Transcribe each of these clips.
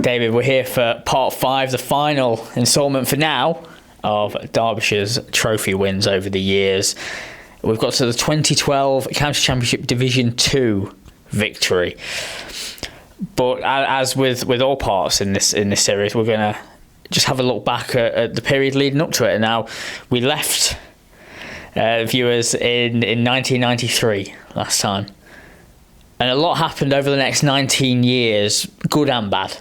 David, we're here for part 5, the final instalment for now of Derbyshire's trophy wins over the years. We've got to the 2012 County Championship Division 2 victory. But as with all parts in this series, we're going to just have a look back at the period leading up to it. And now, we left viewers in 1993 last time. And a lot happened over the next 19 years, good and bad.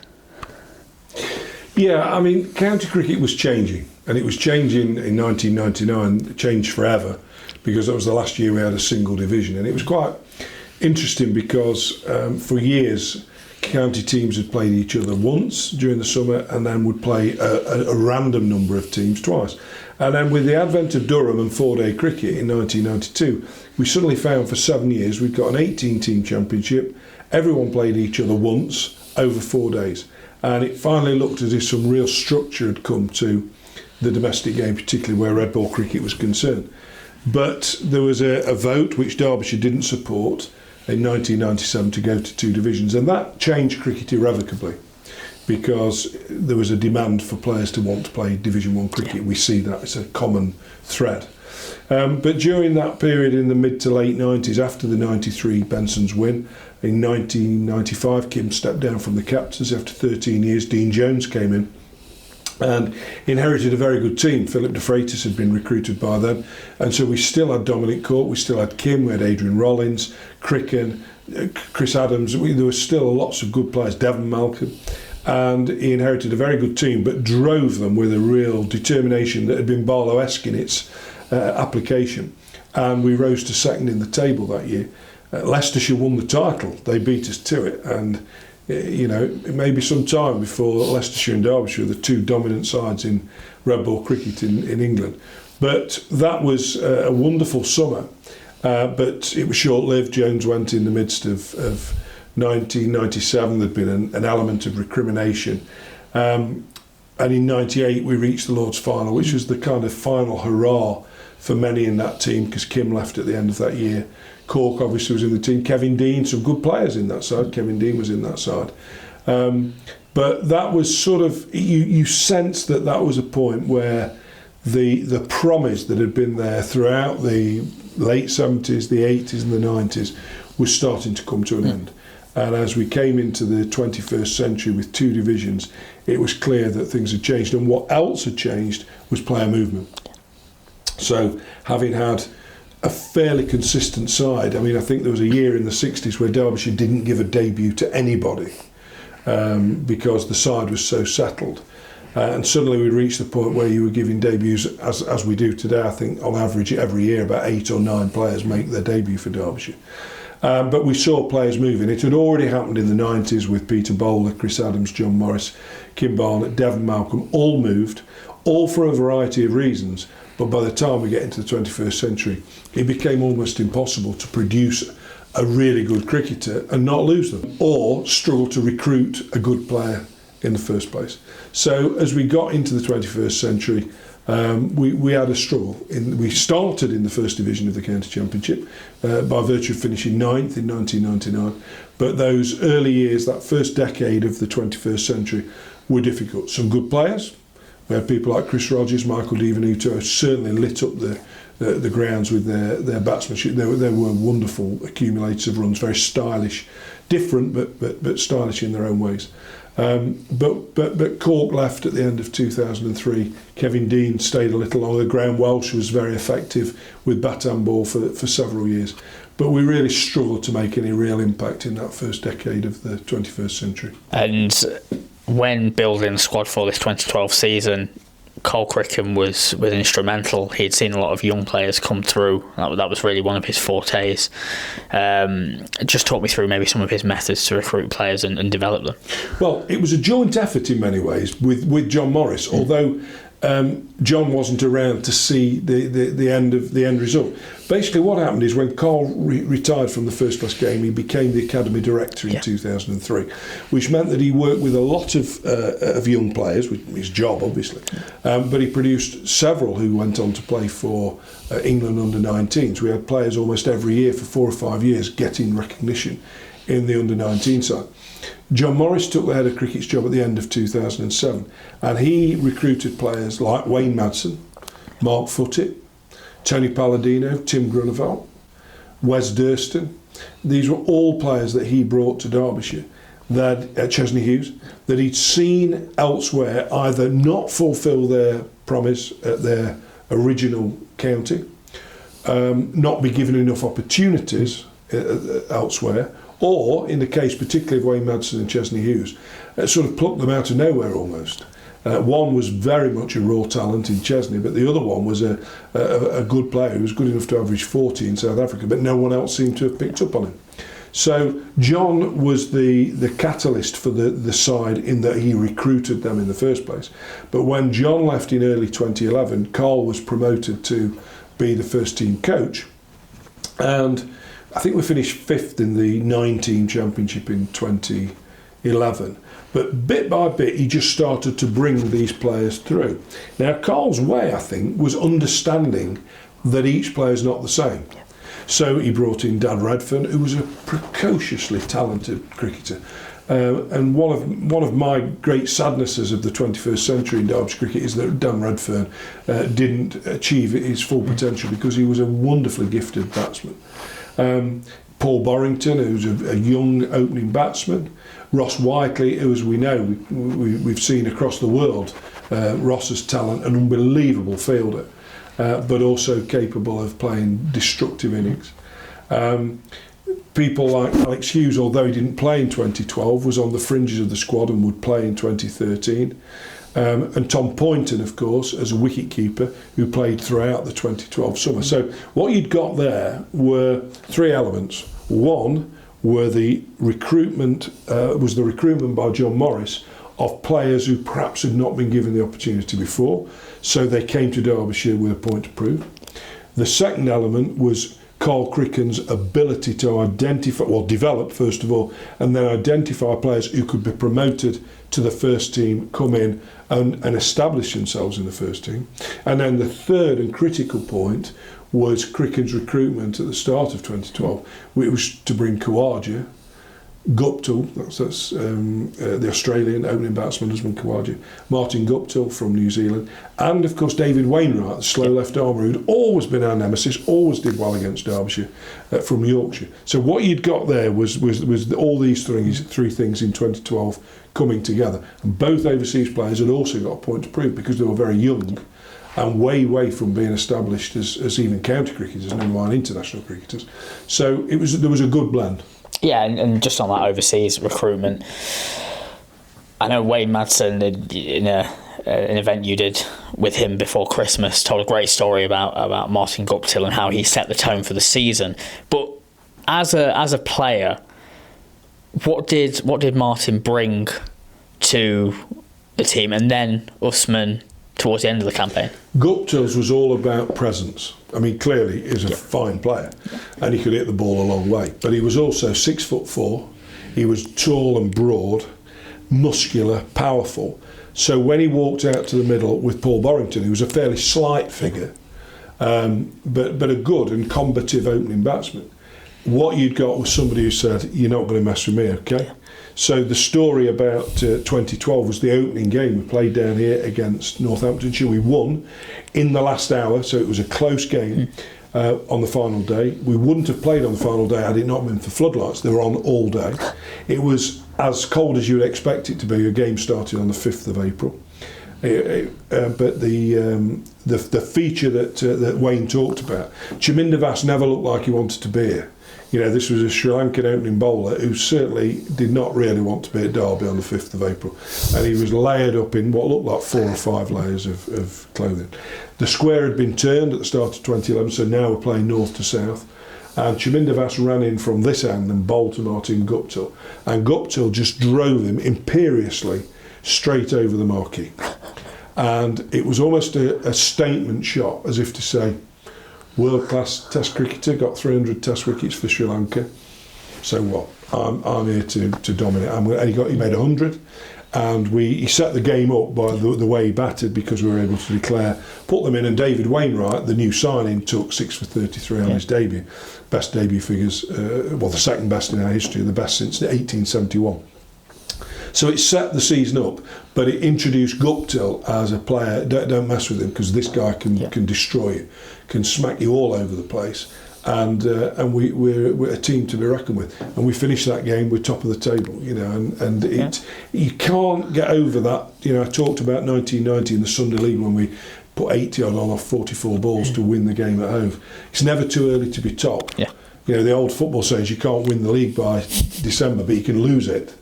Yeah, I mean, county cricket was changing, and it was changing in 1999, it changed forever, because that was the last year we had a single division. And it was quite interesting because for years, county teams had played each other once during the summer and then would play a random number of teams twice. And then with the advent of Durham and 4-day cricket in 1992, we suddenly found for 7 years we'd got an 18-team championship. Everyone played each other once over 4 days. And it finally looked as if some real structure had come to the domestic game, particularly where red ball cricket was concerned. But there was a vote which Derbyshire didn't support in 1997 to go to 2 divisions, and that changed cricket irrevocably because there was a demand for players to want to play Division 1 cricket. Yeah. We see that, it's a common thread. But during that period in the mid to late 90s, after the 93 Benson's win, in 1995 Kim stepped down from the captaincy after 13 years. Dean Jones came in and inherited a very good team. Philip de Freitas had been recruited by then, and so we still had Dominic Cork, we still had Kim, we had Adrian Rollins, Cricken, Chris Adams. There were still lots of good players, Devon Malcolm, and he inherited a very good team but drove them with a real determination that had been Barlow-esque in its application. And we rose to second in the table that year. Leicestershire won the title, they beat us to it, and you know, it may be some time before Leicestershire and Derbyshire are the 2 dominant sides in red ball cricket in England. But that was a wonderful summer, but it was short-lived. Jones went in the midst of 1997. There'd been an element of recrimination, and in 98 we reached the Lord's final, which was the kind of final hurrah for many in that team because Kim left at the end of that year. Cork obviously was in the team. Kevin Dean, some good players in that side. Kevin Dean was in that side. But that was sort of, you sense that was a point where the promise that had been there throughout the late 70s, the 80s and the 90s was starting to come to an end. And as we came into the 21st century with 2 divisions, it was clear that things had changed. And what else had changed was player movement. So having had a fairly consistent side, I mean, I think there was a year in the 60s where Derbyshire didn't give a debut to anybody because the side was so settled. And suddenly we reached the point where you were giving debuts, as we do today. I think on average every year about 8 or 9 players make their debut for Derbyshire. But we saw players moving. It had already happened in the 90s with Peter Bowler, Chris Adams, John Morris, Kim Barnett, Devon Malcolm, all moved, all for a variety of reasons. But by the time we get into the 21st century, it became almost impossible to produce a really good cricketer and not lose them, or struggle to recruit a good player in the first place. So as we got into the 21st century, we had a struggle. We started in the first division of the county championship by virtue of finishing 9th in 1999. But those early years, that first decade of the 21st century, were difficult. Some good players. We had people like Chris Rogers, Michael Divenuto, certainly lit up the grounds with their batsmanship. They were wonderful accumulators of runs, very stylish, different but stylish in their own ways. But Cork left at the end of 2003. Kevin Dean stayed a little longer. Graham Welsh was very effective with bat and ball for several years. But we really struggled to make any real impact in that first decade of the 21st century. And when building the squad for this 2012 season, Cole Cricken was instrumental. He'd seen a lot of young players come through. That was really one of his fortes. Just talk me through maybe some of his methods to recruit players and develop them. Well, it was a joint effort in many ways with John Morris, although John wasn't around to see the end result. Basically what happened is when Carl retired from the first class game, he became the academy director in 2003, which meant that he worked with a lot of young players, with his job obviously, but he produced several who went on to play for England under-19s. We had players almost every year for 4 or 5 years getting recognition in the under-19 side. John Morris took the head of cricket's job at the end of 2007, and he recruited players like Wayne Madsen, Mark Foote, Tony Palladino, Tim Grunewald, Wes Durston. These were all players that he brought to Derbyshire, that Chesney Hughes, that he'd seen elsewhere either not fulfil their promise at their original county, not be given enough opportunities elsewhere, or in the case particularly of Wayne Madsen and Chesney Hughes, sort of plucked them out of nowhere almost. One was very much a raw talent in Chesney, but the other one was a good player who was good enough to average 40 in South Africa, but no one else seemed to have picked up on him. So John was the catalyst for the side in that he recruited them in the first place. But when John left in early 2011, Carl was promoted to be the first team coach, and I think we finished 5th in the 9-team championship in 2011. But bit by bit, he just started to bring these players through. Now, Carl's way, I think, was understanding that each player is not the same. So he brought in Dan Redfern, who was a precociously talented cricketer. And one of my great sadnesses of the 21st century in Derbyshire cricket is that Dan Redfern didn't achieve his full potential, because he was a wonderfully gifted batsman. Paul Borrington, who's a young opening batsman. Ross Whiteley, who, as we know, we've seen across the world, Ross's talent, an unbelievable fielder, but also capable of playing destructive innings. People like Alex Hughes, although he didn't play in 2012, was on the fringes of the squad and would play in 2013. And Tom Poynton, of course, as a wicket-keeper, who played throughout the 2012 summer. So what you'd got there were three elements. One were the recruitment by John Morris of players who perhaps had not been given the opportunity before, so they came to Derbyshire with a point to prove. The second element was Carl Cricken's ability to develop first of all, and then identify players who could be promoted to the first team, come in and establish themselves in the first team. And then the third and critical point was Cricken's recruitment at the start of 2012, which was to bring Khawaja, Guptill, that's the Australian opening batsman, husband Khawaja, Martin Guptill from New Zealand, and of course David Wainwright, the slow left armer, who'd always been our nemesis, always did well against Derbyshire, from Yorkshire. So what you'd got there was all these three things in 2012 coming together, and both overseas players had also got a point to prove because they were very young and way from being established as even county cricketers, never mind international cricketers. So there was a good blend. Yeah, and just on that overseas recruitment, I know Wayne Madsen, in an event you did with him before Christmas, told a great story about Martin Guptill and how he set the tone for the season. But as a player, what did Martin bring to the team, and then Usman towards the end of the campaign? Guptill's was all about presence. I mean, clearly he's a fine player, and he could hit the ball a long way. But he was also 6'4". He was tall and broad, muscular, powerful. So when he walked out to the middle with Paul Borrington, who was a fairly slight figure, but a good and combative opening batsman, what you'd got was somebody who said, "You're not going to mess with me, okay?" So the story about 2012 was the opening game we played down here against Northamptonshire. We won in the last hour, so it was a close game on the final day. We wouldn't have played on the final day had it not been for floodlights. They were on all day. It was as cold as you would expect it to be. A game started on the 5th of April. But the feature that Wayne talked about, Chaminda Vass never looked like he wanted to be here. You know, this was a Sri Lankan opening bowler who certainly did not really want to be at Derby on the 5th of April. And he was layered up in what looked like 4 or 5 layers of clothing. The square had been turned at the start of 2011, so now we're playing north to south. And Chaminda Vass ran in from this end and bowled to Martin Guptill. And Guptill just drove him imperiously straight over the marquee. And it was almost a statement shot, as if to say, world-class Test cricketer, got 300 Test wickets for Sri Lanka. So what? I'm here to dominate. And he made 100, and he set the game up by the way he batted, because we were able to put them in. And David Wainwright, the new signing, took 6 for 33 on his debut. Best debut figures, the second best in our history, the best since 1871. So it set the season up, but it introduced Guptill as a player. Don't mess with him, because this guy can destroy you, can smack you all over the place. And we're a team to be reckoned with. And we finished that game, we're top of the table, you can't get over that. I talked about 1990 in the Sunday League when we put 80 on off 44 balls to win the game at home. It's never too early to be top. Yeah. The old football says you can't win the league by December, but you can lose it.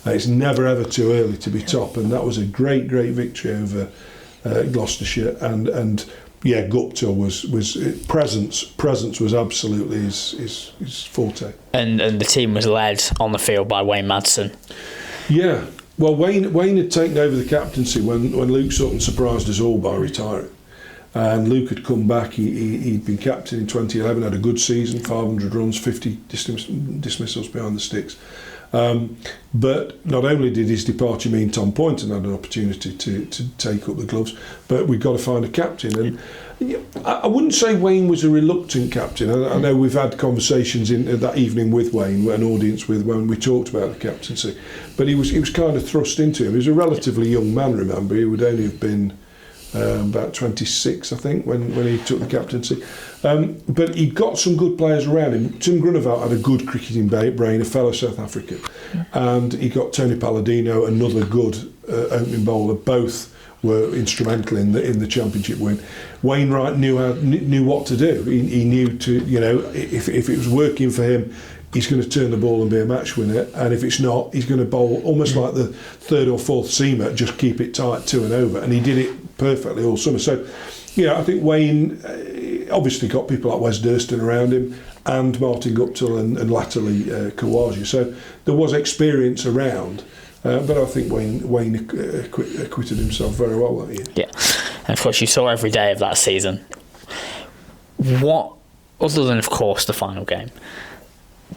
It's never ever too early to be top, and that was a great victory over Gloucestershire. And Guptill was presence was absolutely his forte. And the team was led on the field by Wayne Madsen. Yeah, well, Wayne had taken over the captaincy when Luke Sutton surprised us all by retiring. And Luke had come back. He'd been captain in 2011, had a good season, 500 runs, 50 dismissals behind the sticks. But not only did his departure mean Tom Poynton had an opportunity to take up the gloves, but we've got to find a captain. And I wouldn't say Wayne was a reluctant captain. I know we've had conversations in that evening with Wayne, an audience with, when we talked about the captaincy. But he was kind of thrust into him. He was a relatively young man, remember. He would only have been about 26, I think, when he took the captaincy. But he got some good players around him. Tim Grunewald had a good cricketing brain, a fellow South African. And he got Tony Palladino, another good opening bowler. Both were instrumental in the championship win. Wainwright knew what to do. He knew to, if it was working for him, he's going to turn the ball and be a match winner, and if it's not, he's going to bowl almost like the third or fourth seamer, just keep it tight to and over, and he did it perfectly all summer. So, I think Wayne obviously got people like Wes Durston around him, and Martin Guptill and latterly Kawaja. So there was experience around, but I think Wayne acquitted himself very well that year. Yeah, and of course you saw every day of that season. What, other than of course the final game,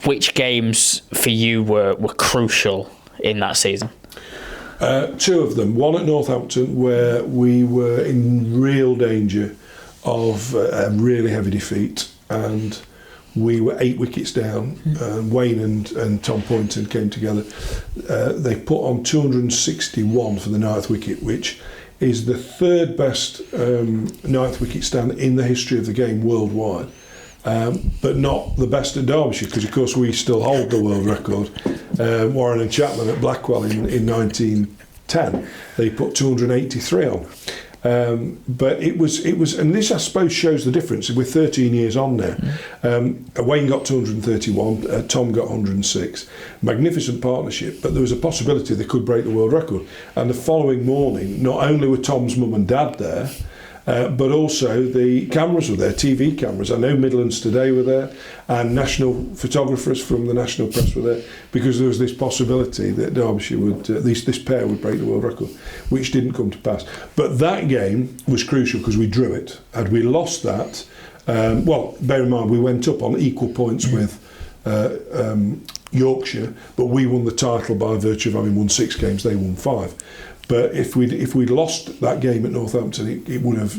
which games for you were crucial in that season? Two of them. One at Northampton, where we were in real danger of a really heavy defeat, and we were 8 wickets down. Wayne and Tom Poynton came together. They put on 261 for the 9th wicket, which is the third best 9th wicket stand in the history of the game worldwide. But not the best at Derbyshire, because of course we still hold the world record. Warren and Chapman at Blackwell in 1910, they put 283 on. But it was, and this I suppose shows the difference. We're 13 years on now. Wayne got 231, Tom got 106. Magnificent partnership, but there was a possibility they could break the world record. And the following morning, not only were Tom's mum and dad there, but also the cameras were there, TV cameras. I know Midlands Today were there, and national photographers from the national press were there, because there was this possibility that Derbyshire would, this pair would break the world record, which didn't come to pass. But that game was crucial because we drew it. Had we lost that, well, bear in mind we went up on equal points with Yorkshire, but we won the title by virtue of having won 6 games, they won 5. But if we'd lost that game at Northampton, it would have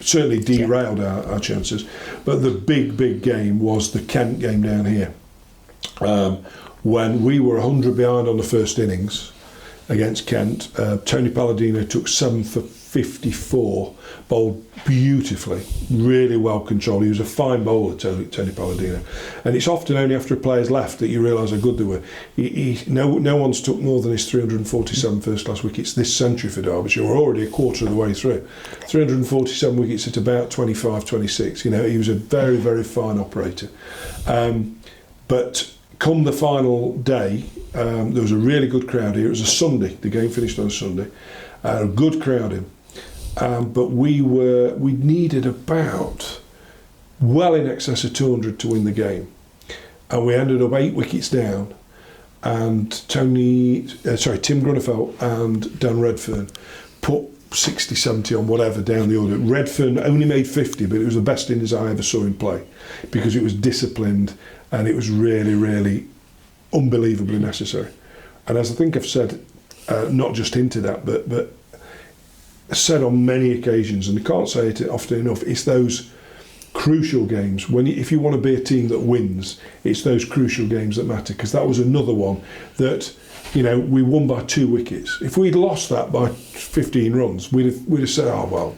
certainly derailed our chances. But the big game was the Kent game down here, when we were 100 behind on the first innings against Kent. Tony Palladino took 7 for 54, bowled beautifully, really well controlled. He was a fine bowler, Tony Palladino, and it's often only after a player's left that you realise how good they were. No one's took more than his 347 first-class wickets this century for Derbyshire. We're already a quarter of the way through. 347 wickets at about 25, 26. He was a very, very fine operator. But come the final day, there was a really good crowd here. It was a Sunday. The game finished on a Sunday. A good crowd in. But we needed about well in excess of 200 to win the game, and we ended up 8 wickets down. And Tim Grunewald and Dan Redfern put 60, 70 on whatever down the order. Redfern only made 50, but it was the best innings I ever saw him play, because it was disciplined and it was really, really unbelievably necessary. And as I think I've said, not just hinted at, but said on many occasions, and I can't say it often enough, it's those crucial games. If you want to be a team that wins, it's those crucial games that matter, because that was another one that we won by 2 wickets. If we'd lost that by 15 runs, we'd have said, oh, well,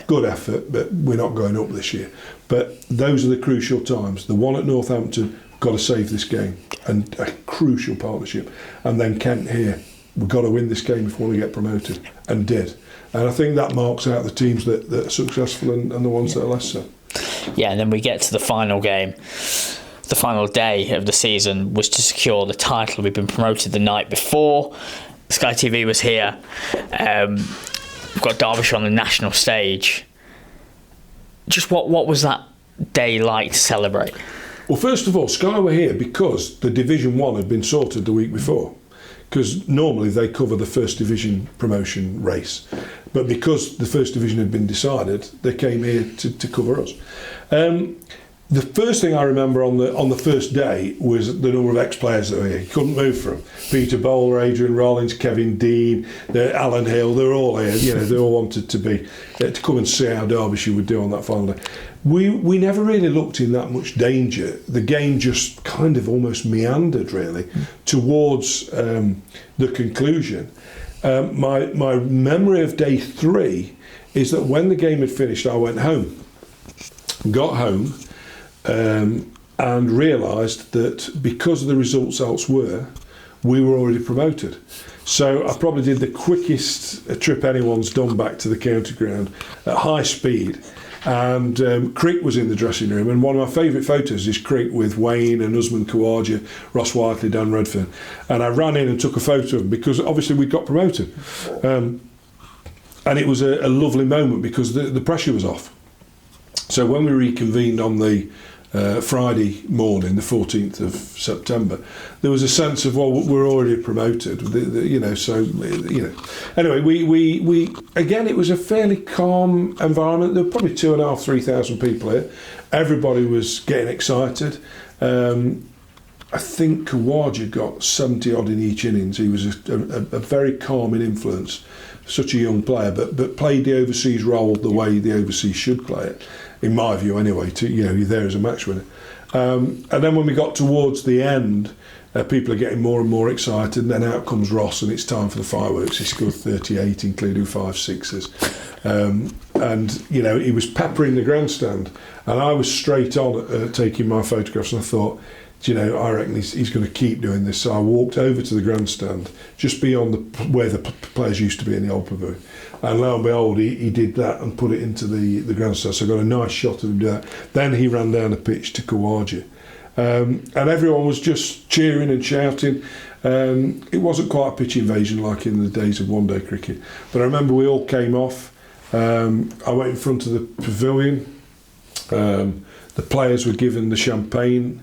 good effort, but we're not going up this year. But those are the crucial times. The one at Northampton, got to save this game, and a crucial partnership. And then Kent here, we've got to win this game if we want to get promoted, and did. And I think that marks out the teams that are successful and the ones that are less so. Yeah, and then we get to the final game. The final day of the season was to secure the title. We'd been promoted the night before. Sky TV was here. We've got Derbyshire on the national stage. Just what was that day like to celebrate? Well, first of all, Sky were here because the Division 1 had been sorted the week before. Because normally they cover the First Division promotion race. But because the First Division had been decided, they came here to cover us. The first thing I remember on the first day was the number of ex-players that were here. You couldn't move from. Peter Bowler, Adrian Rollins, Kevin Dean, Alan Hill, they were all here. They all wanted to come and see how Derbyshire would do on that final day. We never really looked in that much danger. The game just kind of almost meandered, really, towards the conclusion. My memory of day 3 is that when the game had finished, I went home. Got home. And realised that because of the results elsewhere, we were already promoted. So I probably did the quickest trip anyone's done back to the county ground at high speed. And Crick was in the dressing room, and one of my favourite photos is Crick with Wayne and Usman Khawaja, Ross Whiteley, Dan Redfern. And I ran in and took a photo of him because obviously we'd got promoted. And it was a lovely moment because the pressure was off. So when we reconvened on the Friday morning, the 14th of September, there was a sense of, well, we're already promoted, Anyway, we again, it was a fairly calm environment. There were probably 2,500-3,000 people here. Everybody was getting excited. I think Khawaja got 70 odd in each innings. He was a very calming influence, such a young player, but played the overseas role the way the overseas should play it, in my view anyway. You're there as a match winner. And then when we got towards the end, people are getting more and more excited, and then out comes Ross, and it's time for the fireworks. He scored 38, including 5 sixes. And he was peppering the grandstand, and I was straight on taking my photographs, and I thought, I reckon he's going to keep doing this. So I walked over to the grandstand, just beyond where the players used to be in the old pavilion. And lo and behold, he did that and put it into the grandstand. So I got a nice shot of him do that. Then he ran down the pitch to Khawaja. And everyone was just cheering and shouting. It wasn't quite a pitch invasion like in the days of one-day cricket. But I remember we all came off. I went in front of the pavilion. The players were given the champagne.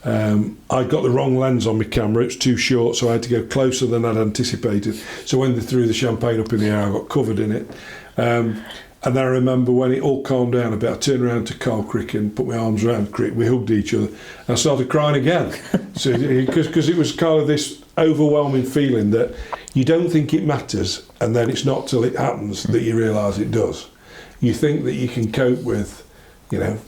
I got the wrong lens on my camera, it was too short, so I had to go closer than I'd anticipated. So when they threw the champagne up in the air, I got covered in it. And then I remember when it all calmed down a bit, I turned around to Carl Crick and put my arms around Crick, we hugged each other, and I started crying again. So because it was kind of this overwhelming feeling that you don't think it matters, and then it's not till it happens that you realise it does. You think that you can cope with,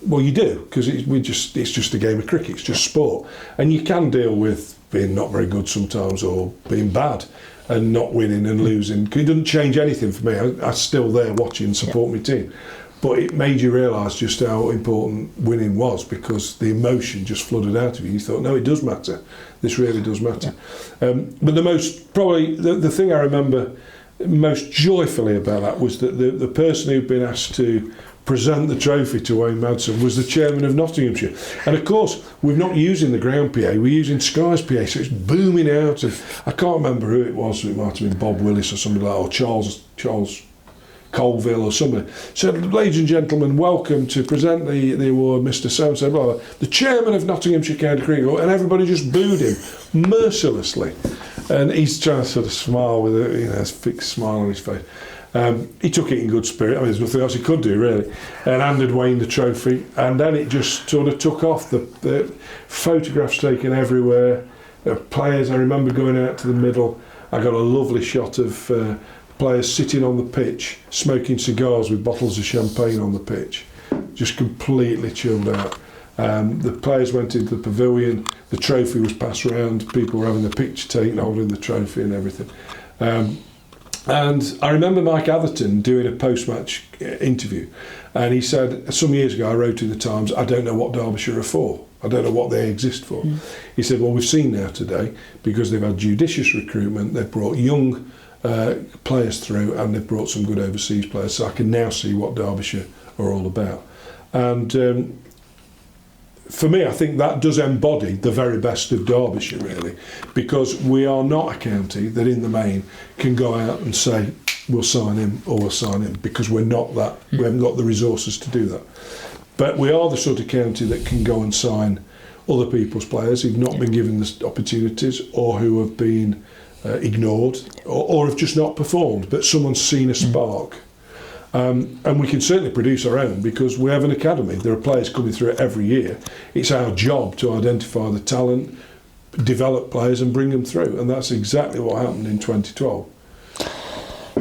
well, you do, because it's just a game of cricket, it's just sport. And you can deal with being not very good sometimes, or being bad and not winning and losing. It doesn't change anything for me. I'm still there watching and support my team. But it made you realise just how important winning was, because the emotion just flooded out of you. You thought, no, it does matter. This really does matter. But the thing I remember most joyfully about that was that the person who'd been asked to present the trophy to Wayne Madsen was the chairman of Nottinghamshire. And of course, we're not using the ground PA, we're using Sky's PA, so it's booming out. And I can't remember who it was, it might have been Bob Willis or somebody like that, or Charles Colville or somebody. So, ladies and gentlemen, welcome to present the award, Mr. So-and-so, blah, blah, the chairman of Nottinghamshire County Cricket, and everybody just booed him mercilessly. And he's trying to sort of smile with a fixed smile on his face. He took it in good spirit. I mean, there's nothing else he could do, really. And handed Wayne the trophy. And then it just sort of took off. The photographs taken everywhere. Players, I remember going out to the middle. I got a lovely shot of players sitting on the pitch, smoking cigars with bottles of champagne on the pitch. Just completely chilled out. The players went into the pavilion, the trophy was passed around, people were having a picture taken holding the trophy and everything. And I remember Mike Atherton doing a post-match interview, and he said, some years ago I wrote in the Times, I don't know what Derbyshire are for. I don't know what they exist for. He said, well, we've seen now today, because they've had judicious recruitment, they've brought young players through, and they've brought some good overseas players, so I can now see what Derbyshire are all about. And for me, I think that does embody the very best of Derbyshire, really, because we are not a county that in the main can go out and say, we'll sign him or we'll sign him, because we're not that, we haven't got the resources to do that. But we are the sort of county that can go and sign other people's players who've not been given the opportunities, or who have been ignored, or have just not performed, but someone's seen a spark. And we can certainly produce our own, because we have an academy. There are players coming through it every year. It's our job to identify the talent, develop players and bring them through, and that's exactly what happened in 2012.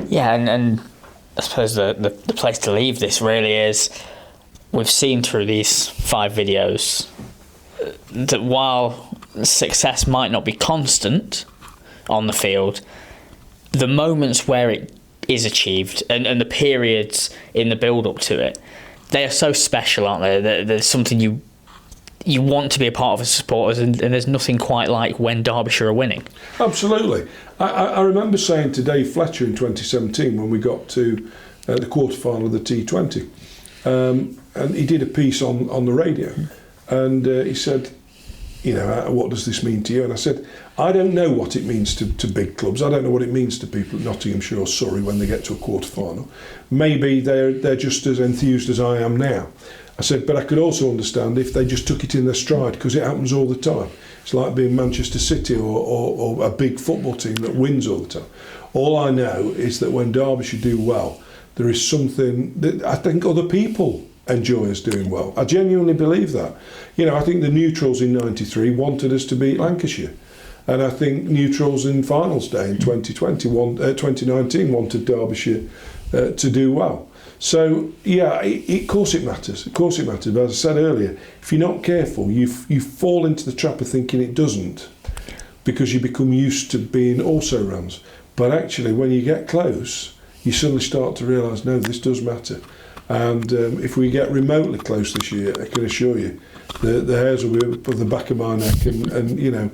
Yeah, and I suppose the place to leave this really is, we've seen through these 5 videos that while success might not be constant on the field, the moments where it is achieved and the periods in the build-up to it, they are so special, aren't they? There's something you want to be a part of as supporters, and there's nothing quite like when Derbyshire are winning. Absolutely. I remember saying to Dave Fletcher in 2017 when we got to the quarter-final of the T20, and he did a piece on the radio, and he said, you know, what does this mean to you? And I said, I don't know what it means to big clubs. I don't know what it means to people at Nottinghamshire or Surrey when they get to a quarter-final. Maybe they're just as enthused as I am now. I said, but I could also understand if they just took it in their stride, because it happens all the time. It's like being Manchester City or a big football team that wins all the time. All I know is that when Derbyshire do well, there is something that I think other people enjoy us doing well. I genuinely believe that. You know, I think the neutrals in '93 wanted us to beat Lancashire, and I think neutrals in finals day in 2019 wanted Derbyshire to do well. So yeah, of course it matters. Of course it matters. But as I said earlier, if you're not careful, you fall into the trap of thinking it doesn't, because you become used to being also rans. But actually, when you get close, you suddenly start to realise, no, this does matter. And if we get remotely close this year, I can assure you, the hairs will be up the back of my neck, and you know,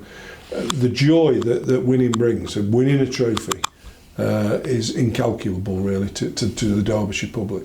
the joy that winning brings, and winning a trophy, is incalculable, really, to the Derbyshire public.